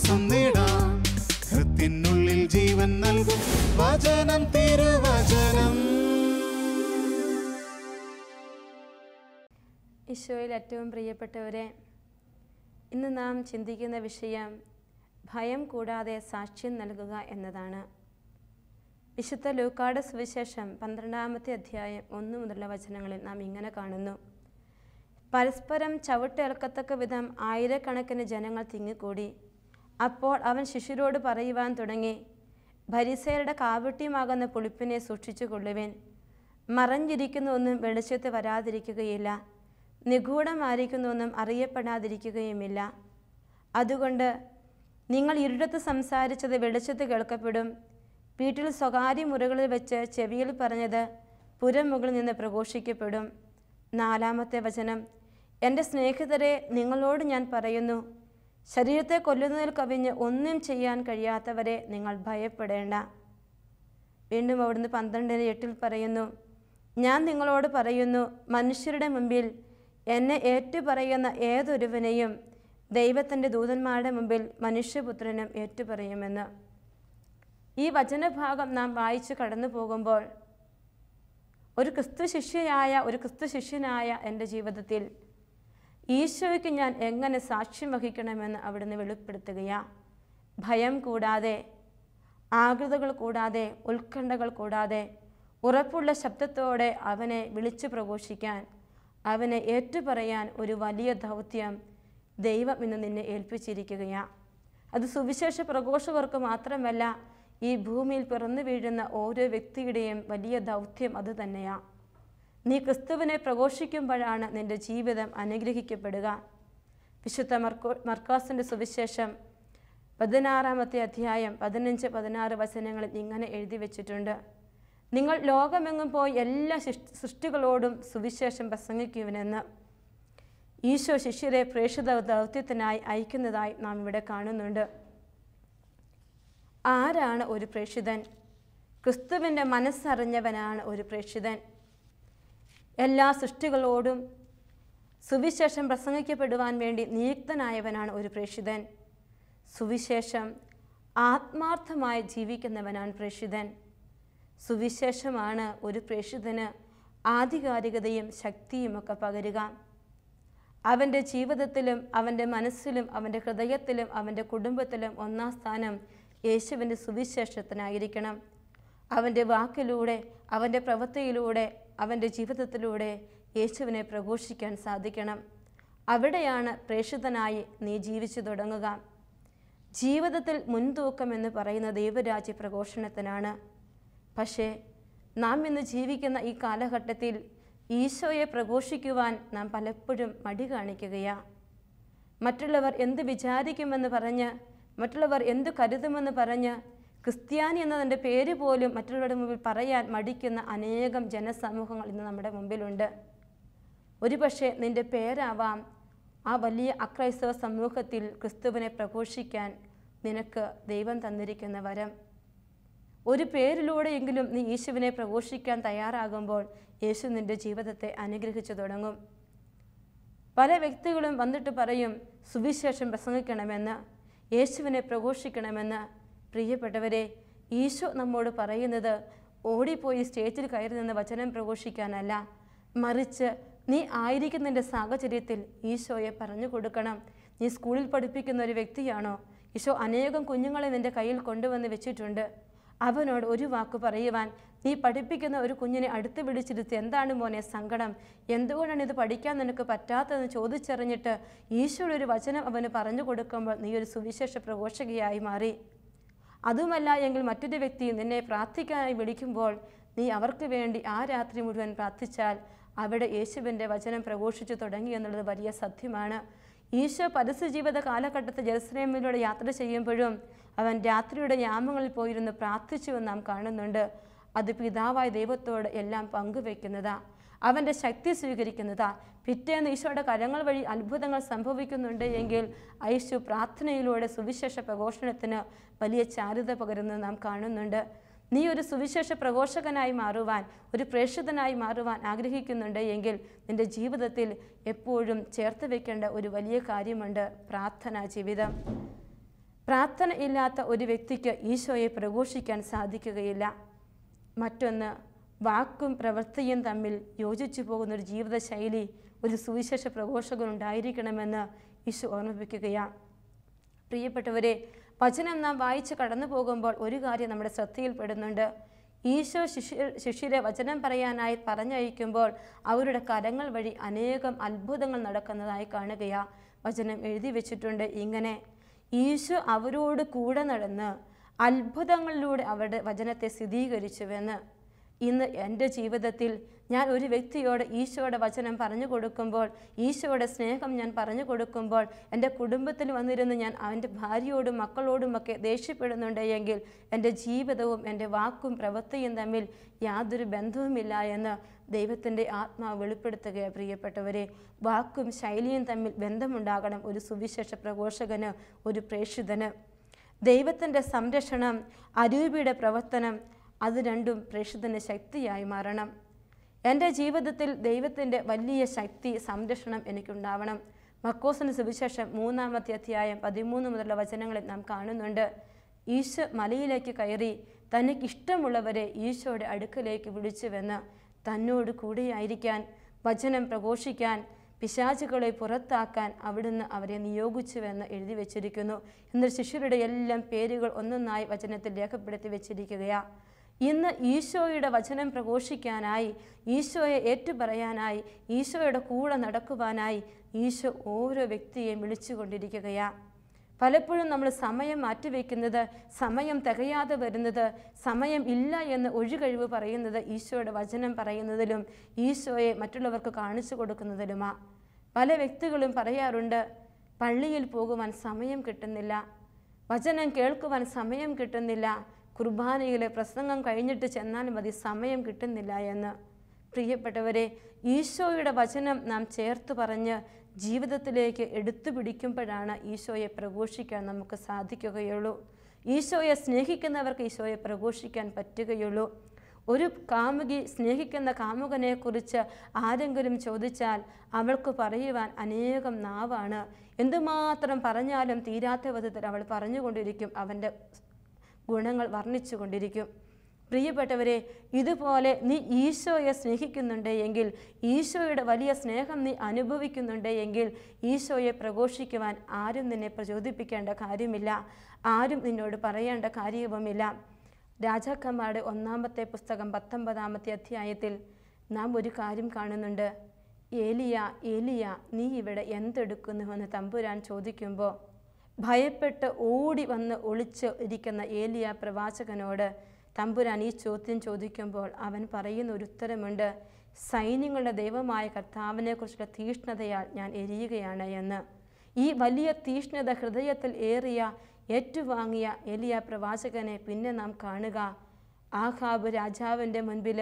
ആശ്വാസം നേടാം. ഹൃത്തിനുള്ളിൽ ജീവൻ നൽകും വചനം, തിരുവചനം. ഈശോയിൽ ഏറ്റവും പ്രിയപ്പെട്ടവരെ, ഇന്ന് നാം ചിന്തിക്കുന്ന വിഷയം ഭയം കൂടാതെ സാക്ഷ്യം നൽകുക എന്നതാണ്. വിശുദ്ധ ലൂക്കായുടെ സുവിശേഷം 12-ാമത്തെ അധ്യായം 1 മുതലുള്ള വചനങ്ങളിൽ നാം ഇങ്ങനെ കാണുന്നു. പരസ്പരം ചവിട്ടേൽക്കത്തക്ക വിധം ആയിരക്കണക്കിന് ജനങ്ങൾ തിങ്ങിക്കൂടി. അപ്പോൾ അവൻ ശിഷ്യരോട് പറയുവാൻ തുടങ്ങി, ഫരിസേയരുടെ കാവട്യമാകുന്ന പുളിപ്പിനെ സൂക്ഷിച്ചു കൊള്ളുവിൻ. മറഞ്ഞിരിക്കുന്ന ഒന്നും വെളിച്ചത്ത് വരാതിരിക്കുകയില്ല, നിഗൂഢമായിരിക്കുന്ന ഒന്നും അറിയപ്പെടാതിരിക്കുകയുമില്ല. അതുകൊണ്ട് നിങ്ങൾ ഇരുടത്ത് സംസാരിച്ചത് വെളിച്ചത്ത് കേൾക്കപ്പെടും, വീട്ടിൽ സ്വകാര്യ മുറികളിൽ വെച്ച് ചെവിയിൽ പറഞ്ഞത് പുരമുകളിൽ നിന്ന് പ്രഘോഷിക്കപ്പെടും. 4-ാമത്തെ വചനം, എൻ്റെ സ്നേഹിതരെ, നിങ്ങളോട് ഞാൻ പറയുന്നു, ശരീരത്തെ കൊല്ലുന്നതിൽ കവിഞ്ഞ് ഒന്നും ചെയ്യാൻ കഴിയാത്തവരെ നിങ്ങൾ ഭയപ്പെടേണ്ട. വീണ്ടും അവിടുന്ന് 12:8 പറയുന്നു, ഞാൻ നിങ്ങളോട് പറയുന്നു, മനുഷ്യരുടെ മുമ്പിൽ എന്നെ ഏറ്റുപറയുന്ന ഏതൊരുവനെയും ദൈവത്തിൻ്റെ ദൂതന്മാരുടെ മുമ്പിൽ മനുഷ്യപുത്രനും ഏറ്റുപറയുമെന്ന്. ഈ വചനഭാഗം നാം വായിച്ച് കടന്നു പോകുമ്പോൾ ഒരു ക്രിസ്തു ശിഷ്യനായ എൻ്റെ ജീവിതത്തിൽ ഈശോയ്ക്ക് ഞാൻ എങ്ങനെ സാക്ഷ്യം വഹിക്കണമെന്ന് അവിടുന്ന് വെളിപ്പെടുത്തുകയാണ്. ഭയം കൂടാതെ, ആകുലതകൾ കൂടാതെ, ഉത്കണ്ഠകൾ കൂടാതെ ഉറപ്പുള്ള ശബ്ദത്തോടെ അവനെ വിളിച്ചു പ്രഘോഷിക്കാൻ, അവനെ ഏറ്റുപറയാൻ ഒരു വലിയ ദൗത്യം ദൈവം ഇന്ന് നിന്നെ ഏൽപ്പിച്ചിരിക്കുകയാണ്. അത് സുവിശേഷ പ്രഘോഷകർക്ക് മാത്രമല്ല, ഈ ഭൂമിയിൽ പിറന്നു വീഴുന്ന ഓരോ വ്യക്തിയുടെയും വലിയ ദൗത്യം അത് തന്നെയാണ്. നീ ക്രിസ്തുവിനെ പ്രഘോഷിക്കുമ്പോഴാണ് നിൻ്റെ ജീവിതം അനുഗ്രഹിക്കപ്പെടുക. വിശുദ്ധ മർക്കോസിൻ്റെ സുവിശേഷം 16-ാമത്തെ അധ്യായം 15-16 വചനങ്ങളിൽ ഇങ്ങനെ എഴുതി വച്ചിട്ടുണ്ട്, നിങ്ങൾ ലോകമെങ്ങും പോയി എല്ലാ സൃഷ്ടികളോടും സുവിശേഷം പ്രസംഗിക്കുവിനെന്ന് ഈശോ ശിഷ്യരെ പ്രേക്ഷിത ദൗത്യത്തിനായി അയക്കുന്നതായി നാം ഇവിടെ കാണുന്നുണ്ട്. ആരാണ് ഒരു പ്രേക്ഷിതൻ? ക്രിസ്തുവിൻ്റെ മനസ്സറിഞ്ഞവനാണ് ഒരു പ്രേക്ഷിതൻ. എല്ലാ സൃഷ്ടികളോടും സുവിശേഷം പ്രസംഗിക്കപ്പെടുവാൻ വേണ്ടി നിയുക്തനായവനാണ് ഒരു പ്രേക്ഷിതൻ. സുവിശേഷം ആത്മാർത്ഥമായി ജീവിക്കുന്നവനാണ് പ്രേക്ഷിതൻ. സുവിശേഷമാണ് ഒരു പ്രേക്ഷിതന് ആധികാരികതയും ശക്തിയുമൊക്കെ പകരുക. അവൻ്റെ ജീവിതത്തിലും അവൻ്റെ മനസ്സിലും അവൻ്റെ ഹൃദയത്തിലും അവൻ്റെ കുടുംബത്തിലും ഒന്നാം സ്ഥാനം യേശുവിൻ്റെ സുവിശേഷത്തിനായിരിക്കണം. അവൻ്റെ വാക്കിലൂടെ, അവൻ്റെ പ്രവൃത്തിയിലൂടെ, അവൻ്റെ ജീവിതത്തിലൂടെ യേശുവിനെ പ്രഘോഷിക്കാൻ സാധിക്കണം. അവിടെയാണ് പ്രേക്ഷിതനായി നീ ജീവിച്ചു തുടങ്ങുക. ജീവിതത്തിൽ മുൻതൂക്കം എന്ന് പറയുന്ന ദൈവരാജ്യ പ്രഘോഷണത്തിനാണ്. പക്ഷേ നാം ഇന്ന് ജീവിക്കുന്ന ഈ കാലഘട്ടത്തിൽ ഈശോയെ പ്രഘോഷിക്കുവാൻ നാം പലപ്പോഴും മടി കാണിക്കുകയാണ്. മറ്റുള്ളവർ എന്ത് വിചാരിക്കുമെന്ന് പറഞ്ഞ്, മറ്റുള്ളവർ എന്തു കരുതുമെന്ന് പറഞ്ഞ്, ക്രിസ്ത്യാനി എന്നതിൻ്റെ പേര് പോലും മറ്റുള്ളവരുടെ മുമ്പിൽ പറയാൻ മടിക്കുന്ന അനേകം ജനസമൂഹങ്ങൾ ഇന്ന് നമ്മുടെ മുമ്പിലുണ്ട്. ഒരുപക്ഷെ നിൻ്റെ പേരാവാം ആ വലിയ അക്രൈസ്തവ സമൂഹത്തിൽ ക്രിസ്തുവിനെ പ്രഘോഷിക്കാൻ നിനക്ക് ദൈവം തന്നിരിക്കുന്ന വരം. ഒരു പേരിലൂടെയെങ്കിലും നീ യേശുവിനെ പ്രഘോഷിക്കാൻ തയ്യാറാകുമ്പോൾ യേശു നിൻ്റെ ജീവിതത്തെ അനുഗ്രഹിച്ചു തുടങ്ങും. പല വ്യക്തികളും വന്നിട്ട് പറയും, സുവിശേഷം പ്രസംഗിക്കണമെന്ന്, യേശുവിനെ പ്രഘോഷിക്കണമെന്ന്. പ്രിയപ്പെട്ടവരെ, ഈശോ നമ്മോട് പറയുന്നത് ഓടിപ്പോയി സ്റ്റേജിൽ കയറി നിന്ന് വചനം പ്രഘോഷിക്കാനല്ല, മറിച്ച് നീ ആയിരിക്കുന്നതിൻ്റെ സാഹചര്യത്തിൽ ഈശോയെ പറഞ്ഞു കൊടുക്കണം. നീ സ്കൂളിൽ പഠിപ്പിക്കുന്ന ഒരു വ്യക്തിയാണോ? ഈശോ അനേകം കുഞ്ഞുങ്ങളെ നിൻ്റെ കയ്യിൽ കൊണ്ടുവന്ന് വെച്ചിട്ടുണ്ട്. അവനോട് ഒരു വാക്ക് പറയുവാൻ, നീ പഠിപ്പിക്കുന്ന ഒരു കുഞ്ഞിനെ അടുത്ത് വിളിച്ചിരുത്തി, എന്താണ് മോനെ സങ്കടം, എന്തുകൊണ്ടാണ് ഇത് പഠിക്കാൻ നിനക്ക് പറ്റാത്തതെന്ന് ചോദിച്ചറിഞ്ഞിട്ട് ഈശോയുടെ ഒരു വചനം അവന് പറഞ്ഞു കൊടുക്കുമ്പോൾ നീ ഒരു സുവിശേഷ പ്രഘോഷകയായി മാറി. അതുമല്ല എങ്കിൽ മറ്റൊരു വ്യക്തി നിന്നെ പ്രാർത്ഥിക്കാനായി വിളിക്കുമ്പോൾ നീ അവർക്ക് വേണ്ടി ആ രാത്രി മുഴുവൻ പ്രാർത്ഥിച്ചാൽ അവിടെ യേശുവിൻ്റെ വചനം പ്രഘോഷിച്ചു തുടങ്ങി എന്നുള്ളത് വലിയ സത്യമാണ്. ഈശോ പരസ്യജീവിത കാലഘട്ടത്തിൽ ജെറുസലേമിലൂടെ യാത്ര ചെയ്യുമ്പോഴും അവൻ രാത്രിയുടെ യാമങ്ങളിൽ പോയിരുന്ന് പ്രാർത്ഥിച്ചുവെന്ന് നാം കാണുന്നുണ്ട്. അത് പിതാവായ ദൈവത്തോട് എല്ലാം പങ്കുവെക്കുന്നതാ, അവൻ്റെ ശക്തി സ്വീകരിക്കുന്നതാ. പിറ്റേന്ന് ഈശോയുടെ കരങ്ങൾ വഴി അത്ഭുതങ്ങൾ സംഭവിക്കുന്നുണ്ട് എങ്കിൽ യേശു പ്രാർത്ഥനയിലൂടെ സുവിശേഷ പ്രഘോഷണത്തിന് വലിയ ചാരുത പകരുന്നത് നാം കാണുന്നുണ്ട്. നീ ഒരു സുവിശേഷ പ്രഘോഷകനായി മാറുവാൻ, ഒരു പ്രേക്ഷിതനായി മാറുവാൻ ആഗ്രഹിക്കുന്നുണ്ട് എങ്കിൽ നിൻ്റെ ജീവിതത്തിൽ എപ്പോഴും ചേർത്ത് വെക്കേണ്ട ഒരു വലിയ കാര്യമുണ്ട്, പ്രാർത്ഥനാ ജീവിതം. പ്രാർത്ഥന ഇല്ലാത്ത ഒരു വ്യക്തിക്ക് ഈശോയെ പ്രഘോഷിക്കാൻ സാധിക്കുകയില്ല. മറ്റൊന്ന്, വാക്കും പ്രവൃത്തിയും തമ്മിൽ യോജിച്ചു പോകുന്നൊരു ജീവിതശൈലി ഒരു സുവിശേഷ പ്രഘോഷകനുണ്ടായിരിക്കണമെന്ന് ഈശോ ഓർമ്മിപ്പിക്കുകയാണ്. പ്രിയപ്പെട്ടവരെ, വചനം നാം വായിച്ച് കടന്നു പോകുമ്പോൾ ഒരു കാര്യം നമ്മുടെ ശ്രദ്ധയിൽപ്പെടുന്നുണ്ട്. ഈശോ ശിഷ്യരെ വചനം പറയാനായി പറഞ്ഞയക്കുമ്പോൾ അവരുടെ കരങ്ങൾ വഴി അനേകം അത്ഭുതങ്ങൾ നടക്കുന്നതായി കാണുകയാണ്. വചനം എഴുതി വെച്ചിട്ടുണ്ട് ഇങ്ങനെ: ഈശോ അവരോട് കൂടെ നടന്ന് അത്ഭുതങ്ങളിലൂടെ അവരുടെ വചനത്തെ സ്ഥിരീകരിച്ചുവെന്ന്. ഇന്ന് എൻ്റെ ജീവിതത്തിൽ ഞാൻ ഒരു വ്യക്തിയോട് ഈശോയുടെ വചനം പറഞ്ഞു കൊടുക്കുമ്പോൾ, ഈശോയുടെ സ്നേഹം ഞാൻ പറഞ്ഞു കൊടുക്കുമ്പോൾ, എൻ്റെ കുടുംബത്തിൽ വന്നിരുന്ന് ഞാൻ അവൻ്റെ ഭാര്യയോടും മക്കളോടുമൊക്കെ ദേഷ്യപ്പെടുന്നുണ്ട് എങ്കിൽ എൻ്റെ ജീവിതവും എൻ്റെ വാക്കും പ്രവൃത്തിയും തമ്മിൽ യാതൊരു ബന്ധവുമില്ല എന്ന് ദൈവത്തിൻ്റെ ആത്മാവ് വെളിപ്പെടുത്തുകയാണ്. പ്രിയപ്പെട്ടവരെ, വാക്കും ശൈലിയും തമ്മിൽ ബന്ധമുണ്ടാകണം ഒരു സുവിശേഷ പ്രഘോഷകന്, ഒരു പ്രേക്ഷിതന്. ദൈവത്തിൻ്റെ സംരക്ഷണം, അരൂപിയുടെ പ്രവർത്തനം, അത് രണ്ടും പ്രേക്ഷിതന് ശക്തിയായി മാറണം. എൻ്റെ ജീവിതത്തിൽ ദൈവത്തിൻ്റെ വലിയ ശക്തി, സംരക്ഷണം എനിക്കുണ്ടാവണം. മർക്കോസിന് സുവിശേഷം 3-ാമത്തെ അധ്യായം 13 മുതലുള്ള വചനങ്ങളിൽ നാം കാണുന്നുണ്ട്. ഈശോ മലയിലേക്ക് കയറി തനിക്കിഷ്ടമുള്ളവരെ ഈശോയുടെ അടുക്കലേക്ക് വിളിച്ചുവെന്ന്. തന്നോട് കൂടെയായിരിക്കാൻ, വചനം പ്രഘോഷിക്കാൻ, പിശാചുകളെ പുറത്താക്കാൻ അവിടുന്ന് അവരെ നിയോഗിച്ചുവെന്ന് എഴുതി വച്ചിരിക്കുന്നു. എന്നാൽ ശിഷ്യരുടെ എല്ലാം പേരുകൾ ഒന്നൊന്നായി വചനത്തിൽ രേഖപ്പെടുത്തി വച്ചിരിക്കുകയാണ്. ഇന്ന് ഈശോയുടെ വചനം പ്രഘോഷിക്കാനായി, ഈശോയെ ഏറ്റുപറയാനായി, ഈശോയുടെ കൂടെ നടക്കുവാനായി ഈശോ ഓരോ വ്യക്തിയെയും വിളിച്ചുകൊണ്ടിരിക്കുകയാണ്. പലപ്പോഴും നമ്മൾ സമയം മാറ്റിവെക്കുന്നത്, സമയം തികയാതെ വരുന്നത്, സമയം ഇല്ല എന്ന് ഒഴികഴിവ് പറയുന്നത് ഈശോയുടെ വചനം പറയുന്നതിലും ഈശോയെ മറ്റുള്ളവർക്ക് കാണിച്ചു കൊടുക്കുന്നതിലുമാണ്. പല വ്യക്തികളും പറയാറുണ്ട്, പള്ളിയിൽ പോകുവാൻ സമയം കിട്ടുന്നില്ല, വചനം കേൾക്കുവാൻ സമയം കിട്ടുന്നില്ല, കുർബാനയിലെ പ്രസംഗം കഴിഞ്ഞിട്ട് ചെന്നാൽ മതി, സമയം കിട്ടുന്നില്ല എന്ന്. പ്രിയപ്പെട്ടവരെ, ഈശോയുടെ വചനം നാം ചേർത്ത് പറഞ്ഞ് ജീവിതത്തിലേക്ക് എടുത്തു പിടിക്കുമ്പോഴാണ് ഈശോയെ പ്രഘോഷിക്കാൻ നമുക്ക് സാധിക്കുകയുള്ളൂ. ഈശോയെ സ്നേഹിക്കുന്നവർക്ക് ഈശോയെ പ്രഘോഷിക്കാൻ പറ്റുകയുള്ളൂ. ഒരു കാമുകി സ്നേഹിക്കുന്ന കാമുകനെക്കുറിച്ച് ആരെങ്കിലും ചോദിച്ചാൽ അവൾക്ക് പറയുവാൻ അനേകം നാവാണ്. എന്തുമാത്രം പറഞ്ഞാലും തീരാത്ത വിധത്തിൽ അവൾ പറഞ്ഞുകൊണ്ടിരിക്കും, അവൻ്റെ ഗുണങ്ങൾ വർണ്ണിച്ചു കൊണ്ടിരിക്കും. പ്രിയപ്പെട്ടവരെ, ഇതുപോലെ നീ ഈശോയെ സ്നേഹിക്കുന്നുണ്ട് എങ്കിൽ, ഈശോയുടെ വലിയ സ്നേഹം നീ അനുഭവിക്കുന്നുണ്ട് എങ്കിൽ ഈശോയെ പ്രഘോഷിക്കുവാൻ ആരും നിന്നെ പ്രചോദിപ്പിക്കേണ്ട കാര്യമില്ല, ആരും നിന്നോട് പറയേണ്ട കാര്യവുമില്ല. രാജാക്കന്മാരുടെ 1-ാമത്തെ പുസ്തകം 19-ാമത്തെ അധ്യായത്തിൽ നാം ഒരു കാര്യം കാണുന്നുണ്ട്. ഏലിയ, ഏലിയ, നീ ഇവിടെ എന്തെടുക്കുന്നുവെന്ന് തമ്പുരാൻ ചോദിക്കുമ്പോൾ ഭയപ്പെട്ട് ഓടി വന്ന് ഒളിച്ച് ഇരിക്കുന്ന ഏലിയ പ്രവാചകനോട് തമ്പുരാൻ ഈ ചോദ്യം ചോദിക്കുമ്പോൾ അവൻ പറയുന്ന ഒരു ഉത്തരമുണ്ട്: സൈന്യങ്ങളുടെ ദൈവമായ കർത്താവിനെക്കുറിച്ചുള്ള തീഷ്ണതയാൽ ഞാൻ എരിയുകയാണ് എന്ന്. ഈ വലിയ തീഷ്ണത ഹൃദയത്തിൽ ഏറ്റുവാങ്ങിയ ഏലിയ പ്രവാചകനെ പിന്നെ നാം കാണുക, ആഹാബ് രാജാവിൻ്റെ മുൻപിൽ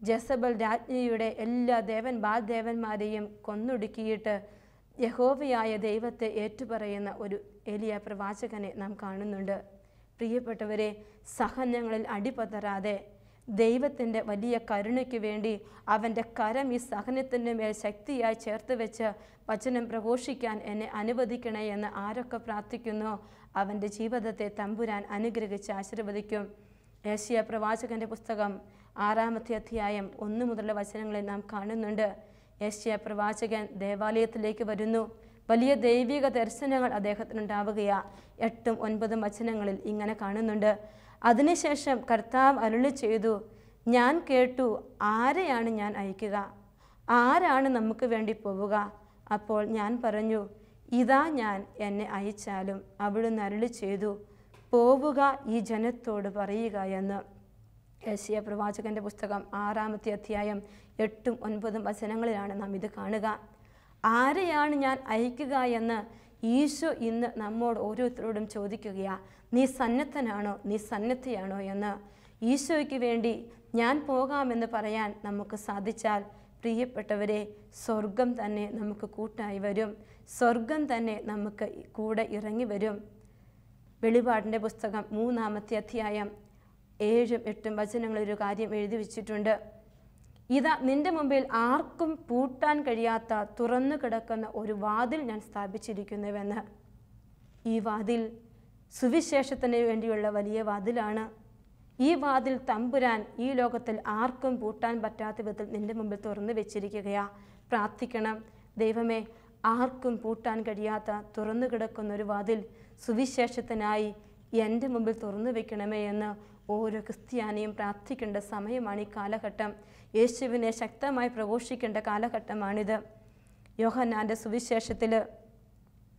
ജസബൽ രാജ്ഞിയുടെ എല്ലാ ബാൽദേവന്മാരെയും കൊന്നൊടുക്കിയിട്ട് യഹോവയായ ദൈവത്തെ ഏറ്റുപറയുന്ന ഒരു ഏലിയ പ്രവാചകനെ നാം കാണുന്നുണ്ട്. പ്രിയപ്പെട്ടവരെ, സഹനങ്ങളിൽ അടിപതറാതെ ദൈവത്തിൻ്റെ വലിയ കരുണയ്ക്ക് വേണ്ടി അവൻ്റെ കരം ഈ സഹനത്തിൻ്റെ മേൽ ശക്തിയായി ചേർത്ത് വെച്ച് വചനം പ്രഘോഷിക്കാൻ എന്നെ അനുവദിക്കണേ എന്ന് ആരൊക്കെ പ്രാർത്ഥിക്കുന്നോ അവൻ്റെ ജീവിതത്തെ തമ്പുരാൻ അനുഗ്രഹിച്ച് ആശീർവദിക്കും. യേശയ്യാ പ്രവാചകൻ്റെ പുസ്തകം 6-ാമത്തെ അധ്യായം 1 മുതലുള്ള വചനങ്ങളിൽ നാം കാണുന്നുണ്ട്. യേശയ്യാ പ്രവാചകൻ ദേവാലയത്തിലേക്ക് വരുന്നു. വലിയ ദൈവിക ദർശനങ്ങൾ അദ്ദേഹത്തിനുണ്ടാവുകയാണ്. 8ഉം 9ഉം വചനങ്ങളിൽ ഇങ്ങനെ കാണുന്നുണ്ട്: അതിനുശേഷം കർത്താവ് അരുളി ചെയ്തു, ഞാൻ കേട്ടു, ആരെയാണ് ഞാൻ അയക്കുക? ആരാണ് നമുക്ക് വേണ്ടി പോവുക? അപ്പോൾ ഞാൻ പറഞ്ഞു, ഇതാ ഞാൻ, എന്നെ അയച്ചാലും. അവിടുന്ന് അരുളി ചെയ്തു, പോവുക, ഈ ജനത്തോട് പറയുക എന്ന്. യേശയ്യാ പ്രവാചകൻ്റെ പുസ്തകം 6-ാമത്തെ അധ്യായം 8ഉം 9ഉം വചനങ്ങളിലാണ് നാം ഇത് കാണുക. ആരെയാണ് ഞാൻ അയക്കുക എന്ന് ഈശോ ഇന്ന് നമ്മോട് ഓരോരുത്തരോടും ചോദിക്കുകയാണ്. നീ സന്നദ്ധനാണോ, നീ സന്നദ്ധയാണോ എന്ന്. ഈശോയ്ക്ക് വേണ്ടി ഞാൻ പോകാമെന്ന് പറയാൻ നമുക്ക് സാധിച്ചാൽ, പ്രിയപ്പെട്ടവരെ, സ്വർഗം തന്നെ നമുക്ക് കൂട്ടായി വരും, സ്വർഗം തന്നെ നമുക്ക് കൂടെ ഇറങ്ങി വരും. വെളിപാടിൻ്റെ പുസ്തകം 3-ാമത്തെ അധ്യായം 7ഉം 8ഉം വചനങ്ങളൊരു കാര്യം എഴുതി വച്ചിട്ടുണ്ട്: ഇതാ, നിന്റെ മുമ്പിൽ ആർക്കും പൂട്ടാൻ കഴിയാത്ത തുറന്നു കിടക്കുന്ന ഒരു വാതിൽ ഞാൻ സ്ഥാപിച്ചിരിക്കുന്നുവെന്ന്. ഈ വാതിൽ സുവിശേഷത്തിന് വേണ്ടിയുള്ള വലിയ വാതിലാണ്. ഈ വാതിൽ തമ്പുരാൻ ഈ ലോകത്തിൽ ആർക്കും പൂട്ടാൻ പറ്റാത്ത വിധത്തിൽ നിൻ്റെ മുമ്പിൽ തുറന്നു വെച്ചിരിക്കുകയാ. പ്രാർത്ഥിക്കണം, ദൈവമേ, ആർക്കും പൂട്ടാൻ കഴിയാത്ത തുറന്നു കിടക്കുന്ന ഒരു വാതിൽ സുവിശേഷത്തിനായി എൻ്റെ മുമ്പിൽ തുറന്നു വെക്കണമേ എന്ന് ഓരോ ക്രിസ്ത്യാനിയും പ്രാർത്ഥിക്കേണ്ട സമയമാണ് ഈ കാലഘട്ടം. യേശുവിനെ ശക്തമായി പ്രഘോഷിക്കേണ്ട കാലഘട്ടമാണിത്. യോഹന്നാൻ്റെ സുവിശേഷത്തിൽ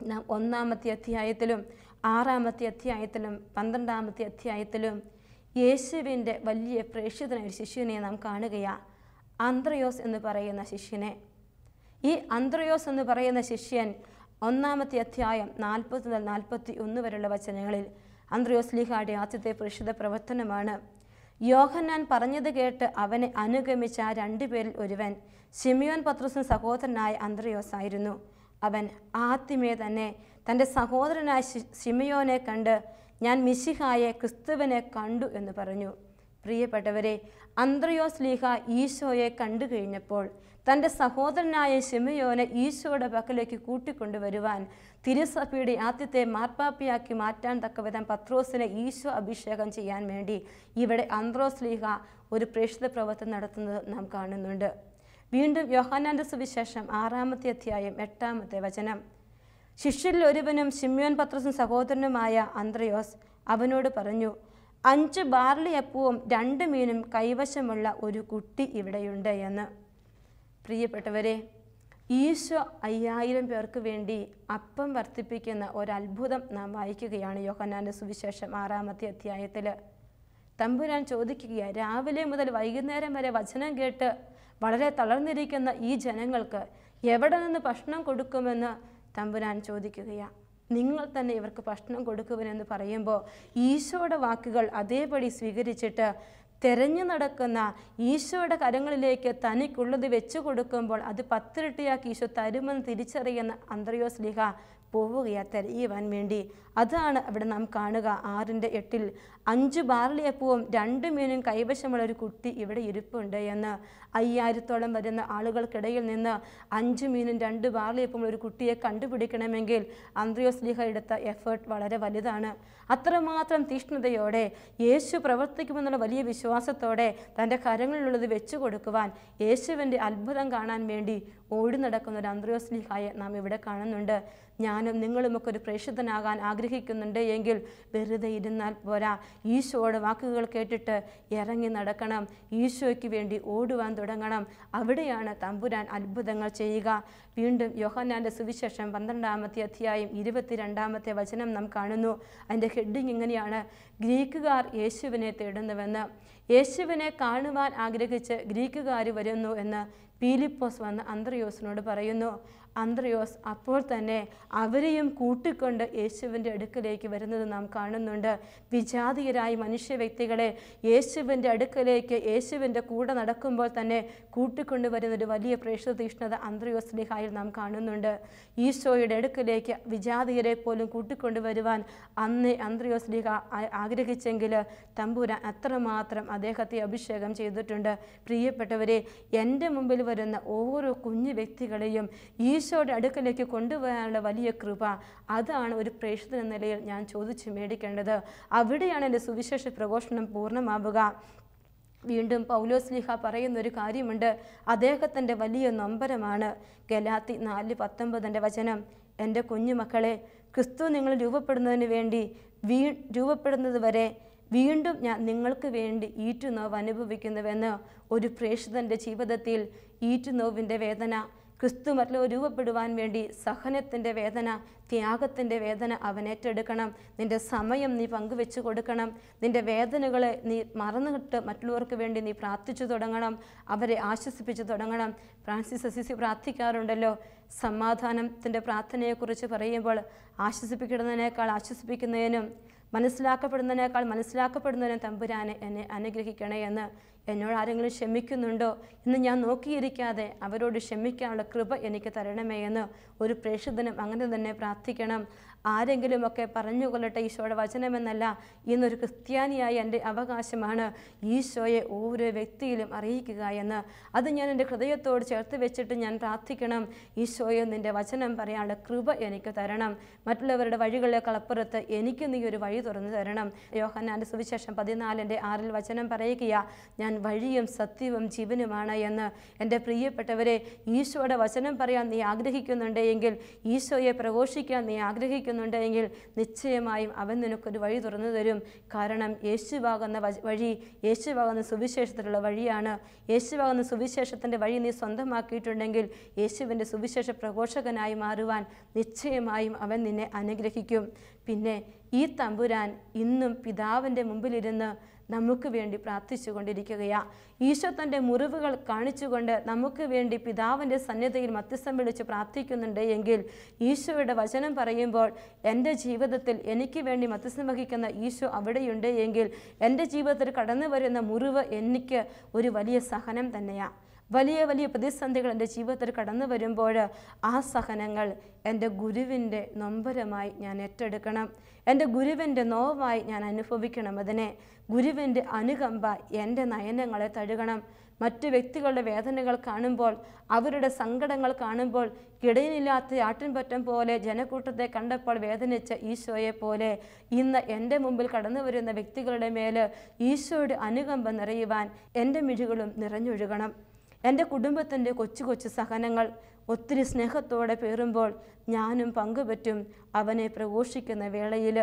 നാം 1-ാമത്തെ അധ്യായത്തിലും 6-ാമത്തെ അധ്യായത്തിലും 12-ാമത്തെ അധ്യായത്തിലും യേശുവിൻ്റെ വലിയ പ്രേക്ഷിതനായ ഒരു ശിഷ്യനെ നാം കാണുകയാണ്, അന്ത്രയോസ് എന്ന് പറയുന്ന ശിഷ്യനെ. ഈ അന്ത്രയോസ് എന്ന് പറയുന്ന ശിഷ്യൻ 1-ാമത്തെ അധ്യായം 40 മുതൽ 41 വരെയുള്ള വചനങ്ങളിൽ അന്ത്രയോസ് ലീഹായുടെ ആദ്യത്തെ പ്രേക്ഷിത പ്രവർത്തനമാണ്. യോഹന്നാൻ പറഞ്ഞത് കേട്ട് അവനെ അനുഗമിച്ച ആ 2 പേരിൽ ഒരുവൻ ശിമിയോൻ പത്രോസിന് സഹോദരനായ അന്ത്രയോസ് ആയിരുന്നു. അവൻ ആദ്യമേ തന്നെ തൻ്റെ സഹോദരനായ ശിമിയോനെ കണ്ട് ഞാൻ മിശിഹായെ ക്രിസ്തുവിനെ കണ്ടു എന്ന് പറഞ്ഞു. പ്രിയപ്പെട്ടവരെ, അന്ത്രയോസ് ലീഹ ഈശോയെ കണ്ടു കഴിഞ്ഞപ്പോൾ തൻ്റെ സഹോദരനായ ശിമിയോനെ ഈശോയുടെ പക്കലേക്ക് കൂട്ടിക്കൊണ്ടുവരുവാൻ തിരുസഭയുടെ ആദ്യത്തെ മാർപ്പാപ്പിയാക്കി മാറ്റാൻ തക്കവിധം പത്രോസിനെ ഈശോ അഭിഷേകം ചെയ്യാൻ വേണ്ടി ഇവിടെ അന്ത്രോസ് ലീഹ ഒരു പ്രേക്ഷിത പ്രവർത്തനം നടത്തുന്നത് നാം കാണുന്നുണ്ട്. വീണ്ടും യോഹന്നാൻ്റെ സുവിശേഷം 6-ാമത്തെ അധ്യായം 8-ാമത്തെ വചനം. ശിഷ്യരിൽ ഒരുവനും ശിമ്യോൻ പത്രോസും സഹോദരനുമായ അന്ത്രയോസ് അവനോട് പറഞ്ഞു, 5 ബാർലി അപ്പവും 2 മീനും കൈവശമുള്ള ഒരു കുട്ടി ഇവിടെയുണ്ട് എന്ന്. പ്രിയപ്പെട്ടവരെ, ഈശോ 5000 പേർക്ക് വേണ്ടി അപ്പം വർദ്ധിപ്പിക്കുന്ന ഒരത്ഭുതം നാം വായിക്കുകയാണ് യോഹന്നാൻ്റെ സുവിശേഷം 6-ാമത്തെ അധ്യായത്തിൽ. തമ്പുരാൻ ചോദിക്കുകയാണ്, രാവിലെ മുതൽ വൈകുന്നേരം വരെ വചനം കേട്ട് വളരെ തളർന്നിരിക്കുന്ന ഈ ജനങ്ങൾക്ക് എവിടെ നിന്ന് ഭക്ഷണം കൊടുക്കുമെന്ന് തമ്പുരാൻ ചോദിക്കുകയാണ്. നിങ്ങൾ തന്നെ ഇവർക്ക് ഭക്ഷണം കൊടുക്കുവനെന്ന് പറയുമ്പോൾ ഈശോയുടെ വാക്കുകൾ അതേപടി സ്വീകരിച്ചിട്ട് തെരഞ്ഞു നടക്കുന്ന ഈശോയുടെ കരങ്ങളിലേക്ക് തനിക്കുള്ളത് വെച്ചു കൊടുക്കുമ്പോൾ അത് 10 ഇരട്ടിയാക്കി ഈശോ തരുമെന്ന് തിരിച്ചറിയുന്ന അന്ത്രയോസ് ലീഹ പോവുകയാണ് തെരയുവാൻ വേണ്ടി. അതാണ് അവിടെ നാം കാണുക 6-8 5 ബാർലി അപ്പവും 2 മീനും കൈവശമുള്ള ഒരു കുട്ടി ഇവിടെ ഇരിപ്പുണ്ട് എന്ന്. 5000-ഓളം വരുന്ന ആളുകൾക്കിടയിൽ നിന്ന് 5 മീനും 2 ബാർലി അപ്പവും ഒരു കുട്ടിയെ കണ്ടുപിടിക്കണമെങ്കിൽ അന്ത്രയോസ് ലീഹ എടുത്ത എഫേർട്ട് വളരെ വലുതാണ്. അത്രമാത്രം തീഷ്ണതയോടെ യേശു പ്രവർത്തിക്കുമെന്നുള്ള വലിയ വിശ്വാസത്തോടെ തൻ്റെ കരങ്ങളിലുള്ളത് വെച്ചു കൊടുക്കുവാൻ, യേശുവിൻ്റെ അത്ഭുതം കാണാൻ വേണ്ടി ഓടി നടക്കുന്ന ഒരു അന്ത്രയോസ് ലീഹായെ നാം ഇവിടെ കാണുന്നുണ്ട്. ഞാനും നിങ്ങളുമൊക്കെ ഒരു പ്രേക്ഷിതനാകാൻ ആഗ്രഹിക്കുന്നുണ്ട് എങ്കിൽ വെറുതെ ഇരുന്നാൽ പോരാ. ഈശോയുടെ വാക്കുകൾ കേട്ടിട്ട് ഇറങ്ങി നടക്കണം, ഈശോയ്ക്ക് വേണ്ടി ഓടുവാൻ തുടങ്ങണം. അവിടെയാണ് തമ്പുരാൻ അത്ഭുതങ്ങൾ ചെയ്യുക. വീണ്ടും യോഹന്നാൻ്റെ സുവിശേഷം 12-ാമത്തെ അധ്യായം 22-ാമത്തെ വചനം നാം കാണുന്നു. അതിൻ്റെ ഹെഡിങ് ഇങ്ങനെയാണ്, ഗ്രീക്കുകാർ യേശുവിനെ തേടുന്നുവെന്ന്. യേശുവിനെ കാണുവാൻ ആഗ്രഹിച്ച് ഗ്രീക്കുകാർ വരുന്നു എന്ന് പീലിപ്പോസ് വന്ന് അന്ത്രയോസിനോട് പറയുന്നു. അന്ത്രയോസ് അപ്പോൾ തന്നെ അവരെയും കൂട്ടിക്കൊണ്ട് യേശുവിൻ്റെ അടുക്കലേക്ക് വരുന്നത് നാം കാണുന്നുണ്ട്. വിജാതീയരായ മനുഷ്യ വ്യക്തികളെ യേശുവിൻ്റെ അടുക്കലേക്ക് യേശുവിൻ്റെ കൂടെ നടക്കുമ്പോൾ തന്നെ കൂട്ടിക്കൊണ്ടുവരുന്നൊരു വലിയ പ്രേക്ഷിത തീഷ്ണത അന്ത്രയോസ് ലീഹായിൽ നാം കാണുന്നുണ്ട്. ഈശോയുടെ അടുക്കലേക്ക് വിജാതീയരെ പോലും കൂട്ടിക്കൊണ്ടുവരുവാൻ അന്ന് അന്ത്രയോസ് ലീഹ ആഗ്രഹിച്ചെങ്കിൽ തമ്പുരാൻ അത്രമാത്രം അദ്ദേഹത്തെ അഭിഷേകം ചെയ്തിട്ടുണ്ട്. പ്രിയപ്പെട്ടവരെ, എൻ്റെ മുമ്പിൽ വരുന്ന ഓരോ കുഞ്ഞു വ്യക്തികളെയും ഈശോയുടെ അടുക്കലേക്ക് കൊണ്ടുപോകാനുള്ള വലിയ കൃപ, അതാണ് ഒരു പ്രേക്ഷിതൻ എന്ന നിലയിൽ ഞാൻ ചോദിച്ചു മേടിക്കേണ്ടത്. അവിടെയാണ് എൻ്റെ സുവിശേഷ പ്രഘോഷണം പൂർണ്ണമാവുക. വീണ്ടും പൗലോസ് ലീഹ പറയുന്നൊരു കാര്യമുണ്ട്, അദ്ദേഹത്തിൻ്റെ വലിയ നൊമ്പരമാണ്. ഗലാത്തി 4:19 വചനം, എൻ്റെ കുഞ്ഞുമക്കളെ, ക്രിസ്തു നിങ്ങൾ രൂപപ്പെടുന്നതിന് വേണ്ടി രൂപപ്പെടുന്നത് വരെ വീണ്ടും ഞാൻ നിങ്ങൾക്ക് വേണ്ടി ഈറ്റുനോവ് അനുഭവിക്കുന്നുവെന്ന്. ഒരു പ്രേക്ഷിതൻ്റെ ജീവിതത്തിൽ ഈറ്റുനോവിൻ്റെ വേദന, ക്രിസ്തു മറ്റുള്ളവർ രൂപപ്പെടുവാൻ വേണ്ടി സഹനത്തിൻ്റെ വേദന, ത്യാഗത്തിൻ്റെ വേദന അവൻ ഏറ്റെടുക്കണം. നിൻ്റെ സമയം നീ പങ്കുവെച്ചു കൊടുക്കണം. നിൻ്റെ വേദനകളെ നീ മറന്നിട്ട് മറ്റുള്ളവർക്ക് വേണ്ടി നീ പ്രാർത്ഥിച്ചു തുടങ്ങണം, അവരെ ആശ്വസിപ്പിച്ചു തുടങ്ങണം. ഫ്രാൻസിസ് അസീസി പ്രാർത്ഥിക്കാറുണ്ടല്ലോ, സമാധാനത്തിൻ്റെ പ്രാർത്ഥനയെക്കുറിച്ച് പറയുമ്പോൾ ആശ്വസിപ്പിക്കുന്നതിനേക്കാൾ ആശ്വസിപ്പിക്കുന്നതിനും മനസ്സിലാക്കപ്പെടുന്നതിനേക്കാൾ മനസ്സിലാക്കപ്പെടുന്നതിനും തമ്പുരാനെ എന്നെ അനുഗ്രഹിക്കണേ എന്ന്. എന്നോട് ആരെങ്കിലും ക്ഷമിക്കുന്നുണ്ടോ എന്ന് ഞാൻ നോക്കിയിരിക്കാതെ അവരോട് ക്ഷമിക്കാനുള്ള കൃപ എനിക്ക് തരണമേ എന്ന് ഒരു പ്രേക്ഷിതനും അങ്ങനെ തന്നെ പ്രാർത്ഥിക്കണം. ആരെങ്കിലുമൊക്കെ പറഞ്ഞുകൊള്ളട്ടെ ഈശോയുടെ വചനമെന്നല്ല, ഇന്നൊരു ക്രിസ്ത്യാനിയായ എൻ്റെ അവകാശമാണ് ഈശോയെ ഓരോ വ്യക്തിയിലും അറിയിക്കുക എന്ന്. അത് ഞാൻ എൻ്റെ ഹൃദയത്തോട് ചേർത്ത് വെച്ചിട്ട് ഞാൻ പ്രാർത്ഥിക്കണം. ഈശോയെ നിൻ്റെ വചനം പറയാനുള്ള കൃപ എനിക്ക് തരണം. മറ്റുള്ളവരുടെ വഴികളേക്കാളപ്പുറത്ത് എനിക്ക് നീ ഒരു വഴി തുറന്നു തരണം. യോഹന്നാൻ്റെ സുവിശേഷം 14:6 വചനം പറയുകയാ, ഞാൻ വഴിയും സത്യവും ജീവനുമാണ് എന്ന്. എൻ്റെ പ്രിയപ്പെട്ടവരെ, ഈശോയുടെ വചനം പറയാൻ നീ ആഗ്രഹിക്കുന്നുണ്ടെങ്കിൽ, ഈശോയെ പ്രഘോഷിക്കാൻ നീ ആഗ്രഹിക്കുന്നുണ്ടെങ്കിൽ, നിശ്ചയമായും അവൻ നിനക്കൊരു വഴി തുറന്നു തരും. കാരണം യേശുവാകുന്ന വഴി, യേശുവാകുന്ന സുവിശേഷത്തിലുള്ള വഴിയാണ്. യേശുവാകുന്ന സുവിശേഷത്തിൻ്റെ വഴി നീ സ്വന്തമാക്കിയിട്ടുണ്ടെങ്കിൽ യേശുവിൻ്റെ സുവിശേഷ പ്രഘോഷകനായി മാറുവാൻ നിശ്ചയമായും അവൻ നിന്നെ അനുഗ്രഹിക്കും. പിന്നെ ഈ തമ്പുരാൻ ഇന്നും പിതാവിൻ്റെ മുമ്പിലിരുന്ന് നമുക്ക് വേണ്ടി പ്രാർത്ഥിച്ചു കൊണ്ടിരിക്കുകയാണ്. ഈശോ തൻ്റെ മുറിവുകൾ കാണിച്ചുകൊണ്ട് നമുക്ക് വേണ്ടി പിതാവിൻ്റെ സന്നിധിയിൽ മധ്യസ്ഥം വിളിച്ച് പ്രാർത്ഥിക്കുന്നുണ്ട് എങ്കിൽ, ഈശോയുടെ വചനം പറയുമ്പോൾ എൻ്റെ ജീവിതത്തിൽ എനിക്ക് വേണ്ടി മധ്യസ്ഥം വഹിക്കുന്ന ഈശോ അവിടെയുണ്ട് എങ്കിൽ, എൻ്റെ ജീവിതത്തിൽ കടന്നു വരുന്ന മുറിവ് എനിക്ക് ഒരു വലിയ സഹനം തന്നെയാണ്. വലിയ വലിയ പ്രതിസന്ധികൾ എൻ്റെ ജീവിതത്തിൽ കടന്നു വരുമ്പോൾ ആ സഹനങ്ങൾ എൻ്റെ ഗുരുവിൻ്റെ നൊമ്പരമായി ഞാൻ ഏറ്റെടുക്കണം. എൻ്റെ ഗുരുവിൻ്റെ നോവായി ഞാൻ അനുഭവിക്കണം. അതിനെ ഗുരുവിൻ്റെ അനുകമ്പ എൻ്റെ നയനങ്ങളെ തഴുകണം. മറ്റു വ്യക്തികളുടെ വേദനകൾ കാണുമ്പോൾ, അവരുടെ സങ്കടങ്ങൾ കാണുമ്പോൾ, ഇടയിലില്ലാത്ത ആട്ടിൻപറ്റം പോലെ ജനക്കൂട്ടത്തെ കണ്ടപ്പോൾ വേദനിച്ച ഈശോയെ പോലെ ഇന്ന് എൻ്റെ മുമ്പിൽ കടന്നു വരുന്ന വ്യക്തികളുടെ മേൽ ഈശോയുടെ അനുകമ്പ നിറയുവാൻ എൻ്റെ മിഴികളും നിറഞ്ഞൊഴുകണം. എൻ്റെ കുടുംബത്തിൻ്റെ കൊച്ചു കൊച്ചു സഹനങ്ങൾ ഒത്തിരി സ്നേഹത്തോടെ പേറുമ്പോൾ ഞാനും പങ്കുപറ്റും. അവനെ പ്രഘോഷിക്കുന്ന വേളയിൽ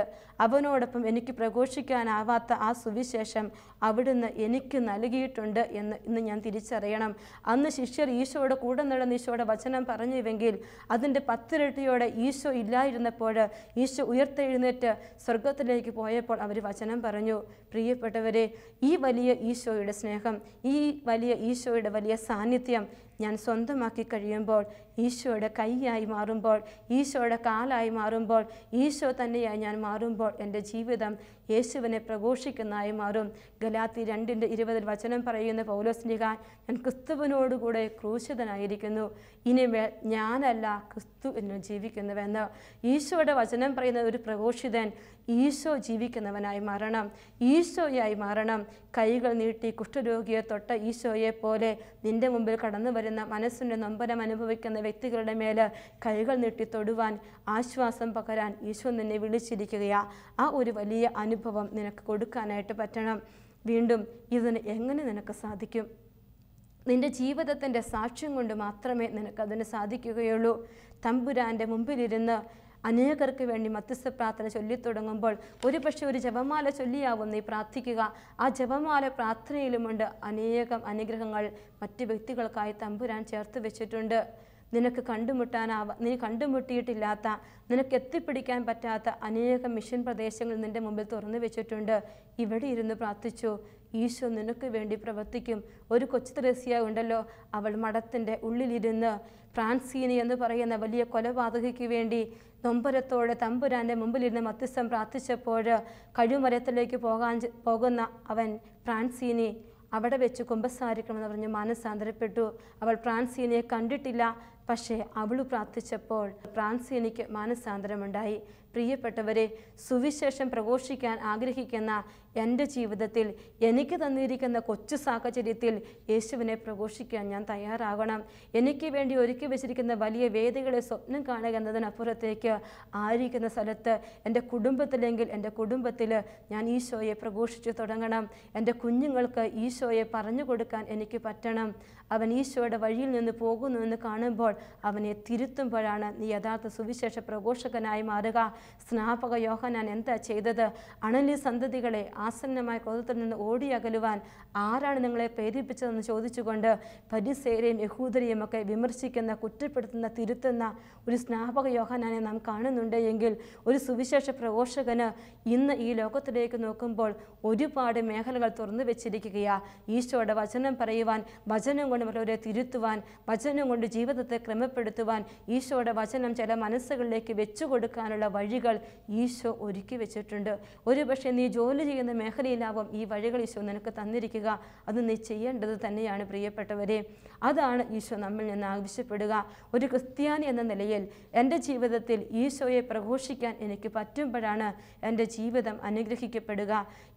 അവനോടൊപ്പം എനിക്ക് പ്രഘോഷിക്കാനാവാത്ത ആ സുവിശേഷം അവിടുന്ന് എനിക്ക് നൽകിയിട്ടുണ്ട് എന്ന് ഇന്ന് ഞാൻ തിരിച്ചറിയണം. അന്ന് ശിഷ്യർ ഈശോയുടെ കൂടെ നടന്ന് ഈശോയുടെ വചനം പറഞ്ഞുവെങ്കിൽ, അതിൻ്റെ 10 ഇരട്ടിയോടെ ഈശോ ഇല്ലായിരുന്നപ്പോൾ, ഈശോ ഉയർത്തെഴുന്നേറ്റ് സ്വർഗത്തിലേക്ക് പോയപ്പോൾ അവർ വചനം പറഞ്ഞു. പ്രിയപ്പെട്ടവരെ, ഈ വലിയ ഈശോയുടെ സ്നേഹം, ഈ വലിയ ഈശോയുടെ വലിയ സാന്നിധ്യം ഞാൻ സ്വന്തമാക്കി കഴിയുമ്പോൾ, ഈശോയുടെ കൈയായി മാറുമ്പോൾ, ഈശോയുടെ കാലായി മാറുമ്പോൾ, ഈശോ തന്നെയായി ഞാൻ മാറുമ്പോൾ എൻ്റെ ജീവിതം യേശുവിനെ പ്രഘോഷിക്കുന്നതായി മാറും. ഗലാത്യർ 2:20 വചനം പറയുന്ന പൗലോസ്ലീഹ, ഞാൻ ക്രിസ്തുവിനോടുകൂടെ ക്രൂശിതനായിരിക്കുന്നു, ഇനിമേൽ ഞാനല്ല ക്രിസ്തു എന്ന് ജീവിക്കുന്നുവെന്ന്. ഈശോയുടെ വചനം പറയുന്ന ഒരു പ്രഘോഷിതൻ ഈശോ ജീവിക്കുന്നവനായി മാറണം, ഈശോയായി മാറണം. കൈകൾ നീട്ടി കുഷ്ഠരോഗിയെ തൊട്ട ഈശോയെ പോലെ നിന്റെ മുമ്പിൽ കടന്നു വരുന്ന മനസ്സിൻ്റെ നൊമ്പരം അനുഭവിക്കുന്ന വ്യക്തികളുടെ മേൽ കൈകൾ നീട്ടി തൊടുവാൻ, ആശ്വാസം പകരാൻ ഈശോ നിന്നെ വിളിച്ചിരിക്കുകയാണ്. ആ ഒരു വലിയ അനുഭവം നിനക്ക് കൊടുക്കാനായിട്ട് പറ്റണം. വീണ്ടും ഇതിന് എങ്ങനെ നിനക്ക് സാധിക്കും? നിൻ്റെ ജീവിതത്തിൻ്റെ സാക്ഷ്യം കൊണ്ട് മാത്രമേ നിനക്കതിന് സാധിക്കുകയുള്ളൂ. തമ്പുരാൻ്റെ മുമ്പിലിരുന്ന് അനേകർക്ക് വേണ്ടി മധ്യസ്ഥ പ്രാർത്ഥന ചൊല്ലിത്തുടങ്ങുമ്പോൾ ഒരുപക്ഷെ ഒരു ജപമാല ചൊല്ലിയാവും നീ പ്രാർത്ഥിക്കുക. ആ ജപമാല പ്രാർത്ഥനയിലുമുണ്ട് അനേകം അനുഗ്രഹങ്ങൾ മറ്റ് വ്യക്തികൾക്കായി തമ്പുരാൻ ചേർത്ത് വെച്ചിട്ടുണ്ട്. നിനക്ക് നീ കണ്ടുമുട്ടിയിട്ടില്ലാത്ത, നിനക്ക് എത്തിപ്പിടിക്കാൻ പറ്റാത്ത അനേകം മിഷൻ പ്രദേശങ്ങൾ നിൻ്റെ മുമ്പിൽ തുറന്നു വെച്ചിട്ടുണ്ട്. ഇവിടെ ഇരുന്ന് പ്രാർത്ഥിച്ചു, ഈശോ നിനക്ക് വേണ്ടി പ്രവർത്തിക്കും. ഒരു കൊച്ചു ത്രേസ്യ ഉണ്ടല്ലോ, അവൾ മഠത്തിൻ്റെ ഉള്ളിലിരുന്ന് ഫ്രാൻസീനി എന്ന് പറയുന്ന വലിയ കൊലപാതകയ്ക്ക് വേണ്ടി നൊമ്പരത്തോടെ തമ്പുരാൻ്റെ മുമ്പിലിരുന്ന് മധ്യസ്ഥം പ്രാർത്ഥിച്ചപ്പോൾ, കഴിമരത്തിലേക്ക് പോകുന്ന അവൻ ഫ്രാൻസീനി അവിടെ വെച്ച് കുമ്പസാരിക്കണമെന്ന് പറഞ്ഞ് മാനസാന്തരപ്പെട്ടു. അവൾ ഫ്രാൻസീനിയെ കണ്ടിട്ടില്ല, പക്ഷേ അവൾ പ്രാർത്ഥിച്ചപ്പോൾ ഫ്രാൻസീനിക്ക് മാനസാന്തരമുണ്ടായി. പ്രിയപ്പെട്ടവരെ, സുവിശേഷം പ്രഘോഷിക്കാൻ ആഗ്രഹിക്കുന്ന എൻ്റെ ജീവിതത്തിൽ എനിക്ക് തന്നിരിക്കുന്ന കൊച്ചു സാഹചര്യത്തിൽ യേശുവിനെ പ്രഘോഷിക്കാൻ ഞാൻ തയ്യാറാകണം. എനിക്ക് വേണ്ടി ഒരുക്കി വെച്ചിരിക്കുന്ന വലിയ വേദികളെ സ്വപ്നം കാണുക എന്നതിനപ്പുറത്തേക്ക് ആയിരിക്കുന്ന സ്ഥലത്ത് എൻ്റെ കുടുംബത്തിലെങ്കിൽ എൻ്റെ കുടുംബത്തിൽ ഞാൻ ഈശോയെ പ്രഘോഷിച്ചു തുടങ്ങണം. എൻ്റെ കുഞ്ഞുങ്ങൾക്ക് ഈശോയെ പറഞ്ഞു കൊടുക്കാൻ എനിക്ക് പറ്റണം. അവൻ ഈശോയുടെ വഴിയിൽ നിന്ന് പോകുന്നു എന്ന് കാണുമ്പോൾ അവനെ തിരുത്തുമ്പോഴാണ് നീ യഥാർത്ഥ സുവിശേഷ പ്രഘോഷകനായി മാറുക. സ്നാപക യോഹന്നാൻ എന്താ ചെയ്തത്? അണലി സന്തതികളെ ആസന്നമായ ക്രോധത്തിൽ നിന്ന് ഓടിയകലുവാൻ ആരാണ് നിങ്ങളെ പ്രേരിപ്പിച്ചതെന്ന് ചോദിച്ചുകൊണ്ട് ഫരിസേയരെയും യഹൂദരെയും ഒക്കെ വിമർശിക്കുന്ന, കുറ്റപ്പെടുത്തുന്ന, തിരുത്തുന്ന ഒരു സ്നാപക യോഹന്നാനെ നാം കാണുന്നുണ്ട് എങ്കിൽ, ഒരു സുവിശേഷ പ്രഘോഷകന് ഇന്ന് ഈ ലോകത്തിലേക്ക് നോക്കുമ്പോൾ ഒരുപാട് മേഖലകൾ തുറന്നു വെച്ചിരിക്കുകയാണ്. ഈശോയുടെ വചനം പറയുവാൻ, വചനം കൊണ്ട് അവരെ തിരുത്തുവാൻ, വചനം കൊണ്ട് ജീവിതത്തെ ക്രമപ്പെടുത്തുവാൻ, ഈശോയുടെ വചനം ചില മനസ്സുകളിലേക്ക് വെച്ചു കൊടുക്കാനുള്ള വഴി വഴികൾ ഈശോ ഒരുക്കി വെച്ചിട്ടുണ്ട്. ഒരു പക്ഷേ നീ ജോലി ചെയ്യുന്ന മേഖലയിലാവും ഈ വഴികൾ ഈശോ നിനക്ക് തന്നിരിക്കുക. അത് നീ ചെയ്യേണ്ടത് തന്നെയാണ് പ്രിയപ്പെട്ടവരെ. അതാണ് ഈശോ നമ്മിൽ നിന്ന് ആവശ്യപ്പെടുക. ഒരു ക്രിസ്ത്യാനി എന്ന നിലയിൽ എൻ്റെ ജീവിതത്തിൽ ഈശോയെ പ്രഘോഷിക്കാൻ എനിക്ക് പറ്റുമ്പോഴാണ് എൻ്റെ ജീവിതം അനുഗ്രഹിക്കപ്പെടുക.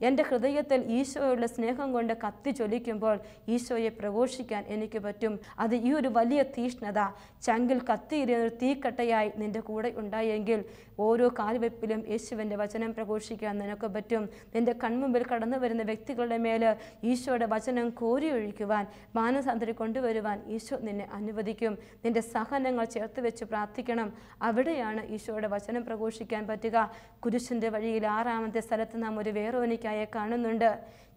എൻ്റെ ഹൃദയത്തിൽ ഈശോയുള്ള സ്നേഹം കൊണ്ട് കത്തി ജ്വലിക്കുമ്പോൾ ഈശോയെ പ്രഘോഷിക്കാൻ എനിക്ക് പറ്റും. അത് ഈ ഒരു വലിയ തീഷ്ണത ചങ്കിൽ കത്തിയിരുന്ന തീക്കട്ടയായി നിൻ്റെ കൂടെ ഉണ്ടായെങ്കിൽ ഓരോ കാൽവെപ്പിലും യേശുവിൻ്റെ വചനം പ്രഘോഷിക്കാൻ നിനക്ക് പറ്റും. നിൻ്റെ കൺമുമ്പിൽ കടന്നു വരുന്ന വ്യക്തികളുടെ മേൽ ഈശോയുടെ വചനം കോരിയൊഴിക്കുവാൻ, മാനസാന്തരം കൊണ്ടുവരുവാൻ ഈശോ നിന്നെ അനുവദിക്കും. നിൻ്റെ സഹനങ്ങൾ ചേർത്ത് വെച്ച് പ്രാർത്ഥിക്കണം. അവിടെയാണ് ഈശോയുടെ വചനം പ്രഘോഷിക്കാൻ പറ്റുക. കുരിശിൻ്റെ വഴിയിൽ 6-ാമത്തെ സ്ഥലത്ത് നാം ഒരു വേറോനിക്കായെ കാണുന്നുണ്ട്.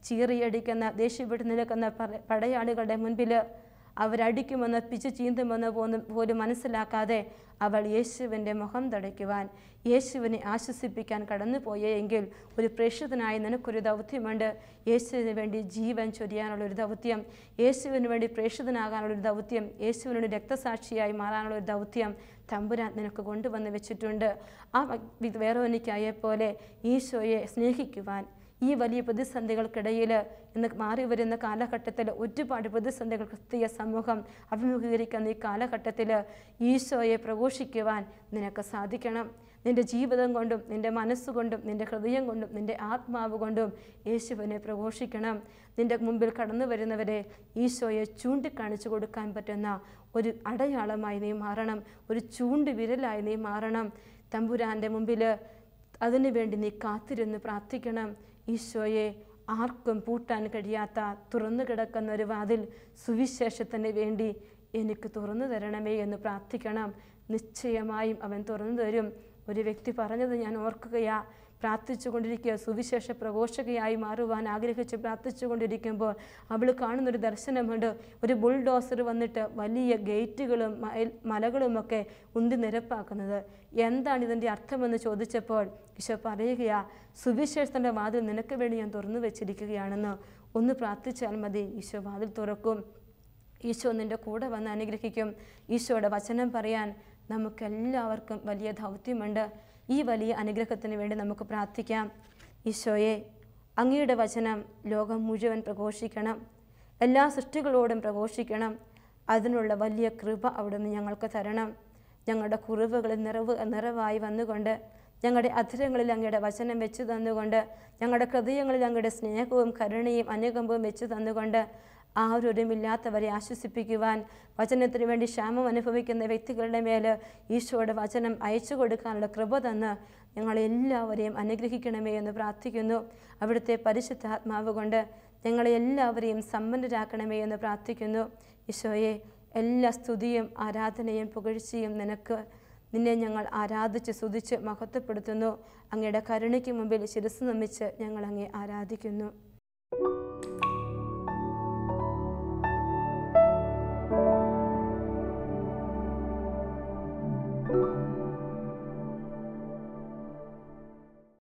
ചീറിയടിക്കുന്ന, ദേഷ്യപ്പെട്ട് നിൽക്കുന്ന പടയാളികളുടെ മുൻപിൽ അവരടിക്കുമെന്ന് പിച്ചു ചീന്തുമെന്ന് പോലും മനസ്സിലാക്കാതെ അവൾ യേശുവിൻ്റെ മുഖം തടയ്ക്കുവാൻ, യേശുവിനെ ആശ്വസിപ്പിക്കാൻ കടന്നു പോയെങ്കിൽ ഒരു പ്രേക്ഷിതനായി നിനക്കൊരു ദൗത്യമുണ്ട്. യേശുവിന് വേണ്ടി ജീവൻ ചൊരിയാനുള്ളൊരു ദൗത്യം, യേശുവിന് വേണ്ടി പ്രേക്ഷിതനാകാനുള്ളൊരു ദൗത്യം, യേശുവിന് വേണ്ടി രക്തസാക്ഷിയായി മാറാനുള്ളൊരു ദൗത്യം തമ്പുരാൻ നിനക്ക് കൊണ്ടുവന്ന് വെച്ചിട്ടുണ്ട്. ആ വേറോനിക്കായെ പോലെ ഈശോയെ സ്നേഹിക്കുവാൻ, ഈ വലിയ പ്രതിസന്ധികൾക്കിടയിൽ ഇന്ന് മാറി വരുന്ന കാലഘട്ടത്തിൽ ഒരുപാട് പ്രതിസന്ധികൾ ക്രിസ്തീയ സമൂഹം അഭിമുഖീകരിക്കുന്ന ഈ കാലഘട്ടത്തിൽ ഈശോയെ പ്രഘോഷിക്കുവാൻ നിനക്ക് സാധിക്കണം. നിൻ്റെ ജീവിതം കൊണ്ടും നിൻ്റെ മനസ്സുകൊണ്ടും നിൻ്റെ ഹൃദയം കൊണ്ടും നിൻ്റെ ആത്മാവ് കൊണ്ടും യേശുവിനെ പ്രഘോഷിക്കണം. നിൻ്റെ മുമ്പിൽ കടന്നു വരുന്നവരെ ഈശോയെ ചൂണ്ടിക്കാണിച്ചു കൊടുക്കാൻ പറ്റുന്ന ഒരു അടയാളമായി നീ മാറണം. ഒരു ചൂണ്ടുവിരലായി നീ മാറണം. തമ്പുരാൻ്റെ മുമ്പിൽ അതിനുവേണ്ടി നീ കാത്തിരുന്ന് പ്രാർത്ഥിക്കണം. ഈശോയെ, ആർക്കും പൂട്ടാൻ കഴിയാത്ത തുറന്നു കിടക്കുന്ന ഒരു വാതിൽ സുവിശേഷത്തിന് വേണ്ടി എനിക്ക് തുറന്നു തരണമേ എന്ന് പ്രാർത്ഥിക്കണം. നിശ്ചയമായും അവൻ തുറന്നു തരും. ഒരു വ്യക്തി പറഞ്ഞത് ഞാൻ ഓർക്കുകയാ. പ്രാർത്ഥിച്ചു കൊണ്ടിരിക്കുക, സുവിശേഷ പ്രഘോഷകയായി മാറുവാൻ ആഗ്രഹിച്ച് പ്രാർത്ഥിച്ചു കൊണ്ടിരിക്കുമ്പോൾ അവൾ കാണുന്നൊരു ദർശനമുണ്ട്. ഒരു ബുൾഡോസർ വന്നിട്ട് വലിയ ഗേറ്റുകളും മലകളുമൊക്കെ ഉന്തി നിരപ്പാക്കുന്നത്. എന്താണ് ഇതിൻ്റെ അർത്ഥമെന്ന് ചോദിച്ചപ്പോൾ ഈശോ പറയുകയാ, സുവിശേഷത്തിൻ്റെ വാതിൽ നിനക്ക് വേണ്ടി ഞാൻ തുറന്നു വെച്ചിരിക്കുകയാണെന്ന്. ഒന്ന് പ്രാർത്ഥിച്ചാൽ മതി, ഈശോ വാതിൽ തുറക്കും. ഈശോ നിൻ്റെ കൂടെ വന്ന് അനുഗ്രഹിക്കും. ഈശോയുടെ വചനം പറയാൻ നമുക്കെല്ലാവർക്കും വലിയ ദൗത്യമുണ്ട്. ഈ വലിയ അനുഗ്രഹത്തിന് വേണ്ടി നമുക്ക് പ്രാർത്ഥിക്കാം. ഈശോയെ, അങ്ങയുടെ വചനം ലോകം മുഴുവൻ പ്രഘോഷിക്കണം, എല്ലാ സൃഷ്ടികളോടും പ്രഘോഷിക്കണം. അതിനുള്ള വലിയ കൃപ അവിടുന്ന് ഞങ്ങൾക്ക് തരണം. ഞങ്ങളുടെ കുറവുകളിൽ നിറവായി വന്നുകൊണ്ട്, ഞങ്ങളുടെ അധരങ്ങളിൽ അങ്ങയുടെ വചനം വെച്ച് തന്നുകൊണ്ട്, ഞങ്ങളുടെ ഹൃദയങ്ങളിൽ അങ്ങയുടെ സ്നേഹവും കരുണയും അനുകമ്പവും വെച്ച് തന്നുകൊണ്ട്, ആരോരുമില്ലാത്തവരെ ആശ്വസിപ്പിക്കുവാൻ, വചനത്തിന് വേണ്ടി ക്ഷാമം അനുഭവിക്കുന്ന വ്യക്തികളുടെ മേൽ ഈശോയുടെ വചനം അയച്ചു കൊടുക്കാനുള്ള കൃപ തന്ന് ഞങ്ങളെല്ലാവരെയും അനുഗ്രഹിക്കണമേ എന്ന് പ്രാർത്ഥിക്കുന്നു. അവിടുത്തെ പരിശുദ്ധാത്മാവ് കൊണ്ട് ഞങ്ങളെ എല്ലാവരെയും സമ്പന്നരാക്കണമേ എന്ന് പ്രാർത്ഥിക്കുന്നു. ഈശോയെ, എല്ലാ സ്തുതിയും ആരാധനയും പുകഴ്ചയും നിന്നെ ഞങ്ങൾ ആരാധിച്ച് സ്തുതിച്ച് മഹത്വപ്പെടുത്തുന്നു. അങ്ങയുടെ കരുണയ്ക്ക് മുമ്പിൽ ശിരസ്സ് നമിച്ച് ഞങ്ങൾ അങ്ങേ ആരാധിക്കുന്നു.